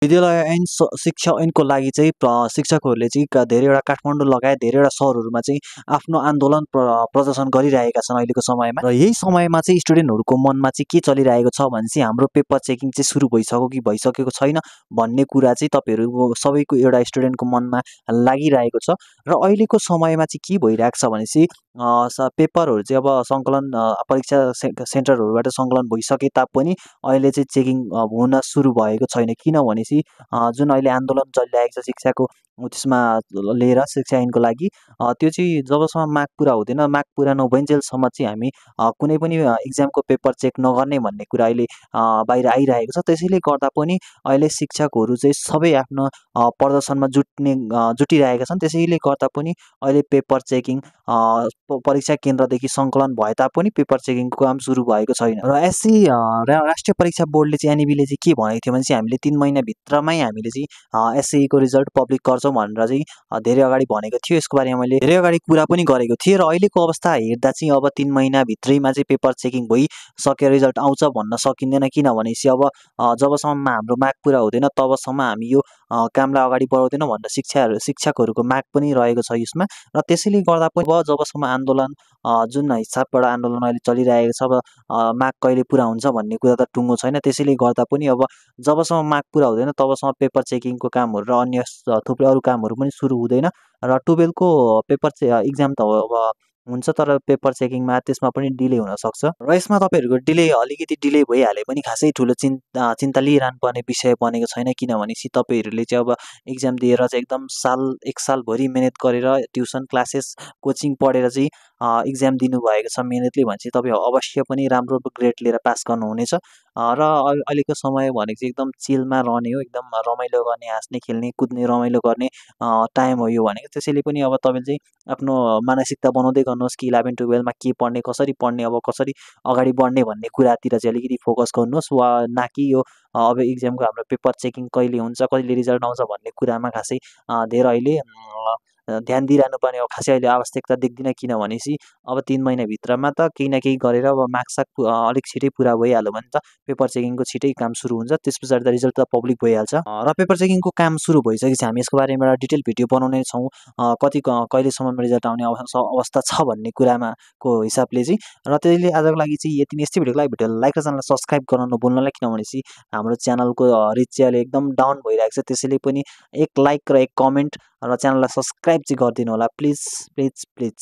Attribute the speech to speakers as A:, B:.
A: विद्यालय ऐन शिक्षा ऐनको लागि चाहिँ शिक्षकहरूले चाहिँ धेरैवटा काठमाडौँ लगायत धेरैवटा सहरहरूमा चाहिँ आफ्नो आन्दोलन प्रदर्शन गरिरहेका छन् अहिलेको समयमा। र यही समयमा चाहिँ स्टुडेन्टहरूको मनमा चाहिँ के चलिरहेको छ भने चाहिँ हाम्रो पेपर चेकिङ चाहिँ सुरु भइसक्यो कि भइसकेको छैन भन्ने कुरा चाहिँ तपाईँहरू सबैको एउटा स्टुडेन्टको मनमा लागिरहेको छ। र अहिलेको समयमा चाहिँ के भइरहेको छ भनेपछि पेपरहरू चाहिँ अब सङ्कलन परीक्षा सेन्टरहरूबाट सङ्कलन भइसके तापनि अहिले चाहिँ चेकिङ हुन सुरु भएको छैन। किनभनेपछि जुन अहिले आन्दोलन चलिरहेको छ शिक्षाको त्यसमा लिएर शिक्षा ऐनको लागि त्यो चाहिँ जबसम्म माग पुरा हुँदैन, माग पुरा नभइन्जेलसम्म चाहिँ हामी कुनै पनि इक्जामको पेपर चेक नगर्ने भन्ने कुरा अहिले बाहिर आइरहेको छ। त्यसैले गर्दा पनि अहिले शिक्षकहरू चाहिँ सबै आफ्नो प्रदर्शनमा जुटिरहेका छन्। त्यसैले गर्दा पनि अहिले पेपर चेकिङ परीक्षा केन्द्रदेखि सङ्कलन भए तापनि पेपर चेकिङको काम सुरु भएको छैन। र राष्ट्रिय परीक्षा बोर्डले चाहिँ एनइबीले चाहिँ के भनेको थियो भने चाहिँ हामीले 3 महिनाभित्रमै हामीले चाहिँ एससीको रिजल्ट पब्लिक गर्छौँ भनेर चाहिँ धेरै अगाडि भनेको थियो। यसको बारेमा मैले धेरै अगाडि कुरा पनि गरेको थिएँ। र अहिलेको अवस्था हेर्दा चाहिँ अब 3 महिनाभित्रैमा चाहिँ पेपर चेकिङ भइसकेर रिजल्ट आउँछ भन्न सकिँदैन। किनभनेपछि अब जबसम्म हाम्रो माग पुरा हुँदैन तबसम्म हामी यो कामलाई अगाडि बढाउँदैनौँ भनेर शिक्षकहरूको माग पनि रहेको छ यसमा। र त्यसैले गर्दा पनि अब जबसम्म आन्दोलन जुन हिसाबबाट आन्दोलन अहिले चलिरहेको छ, अब माग कहिले पुरा हुन्छ भन्ने कुरा त टुङ्गो छैन। त्यसैले गर्दा पनि अब जबसम्म माग पुरा हुँदैन तबसम्म पेपर चेकिङको कामहरू र अन्य थुप्रै अरू कामहरू पनि सुरु हुँदैन। र 12को पेपर इक्जाम त अब हुन्छ, तर पेपर चेकिङमा त्यसमा पनि डिले हुनसक्छ। र यसमा तपाईँहरूको अलिकति डिले भइहाले पनि खासै ठुलो चिन्ता लिइरहनु पर्ने विषय बनेको छैन। किनभनेपछि तपाईँहरूले चाहिँ अब इक्जाम दिएर चाहिँ एकदम 1 सालभरि मिहिनेत गरेर ट्युसन क्लासेस कोचिङ पढेर चाहिँ इक्जाम दिनुभएको छ मिहिनेतले भने चाहिँ तपाईँ अवश्य पनि राम्रो ग्रेड लिएर पास गर्नुहुनेछ। र अहिलेको समय भनेको चाहिँ एकदम चिलमा रहने हो, एकदम रमाइलो गर्ने, हाँस्ने खेल्ने कुद्ने रमाइलो गर्ने टाइम हो यो भनेको। त्यसैले पनि अब तपाईँले चाहिँ आफ्नो मानसिकता बनाउँदै गर्नुहोस् कि 11-12मा के पढ्ने, कसरी पढ्ने, अब कसरी अगाडि बढ्ने भन्ने कुरातिर चाहिँ अलिकति फोकस गर्नुहोस्। वा न कि यो अब इक्जामको हाम्रो पेपर चेकिङ कहिले हुन्छ, कहिले रिजल्ट आउँछ भन्ने कुरामा खासै धेरै अहिले ध्यान दिइरहनु पर्ने अब खासै अहिले आवश्यकता देख्दिनँ। किनभनेपछि अब 3 महिनाभित्रमा त केही न केही गरेर अब मार्क्ससाक अलिक छिटै पुरा भइहाल्यो भने त पेपर चेकिङको छिटै काम सुरु हुन्छ। त्यस पछाडि त रिजल्ट त पब्लिक भइहाल्छ। र पेपर चेकिङको काम सुरु भइसकेपछि हामी यसको बारेमा एउटा डिटेल भिडियो बनाउने छौँ। कहिलेसम्ममा रिजल्ट आउने अवस्था छ भन्ने को हिसाबले चाहिँ। र त्यसैले आजको लागि चाहिँ यति नै। यस्तै भिडियोको लागि भिडियोलाई लाइक र च्यानललाई सब्सक्राइब गर्न नभुल्नुहोला। किनभनेपछि हाम्रो च्यानलको रिच चाहिँ अहिले एकदम डाउन भइरहेको छ। त्यसैले पनि एक लाइक र एक कमेन्ट र च्यानललाई सब्सक्राइब चाहिँ गरिदिनु होला प्लिज प्लिज प्लिज।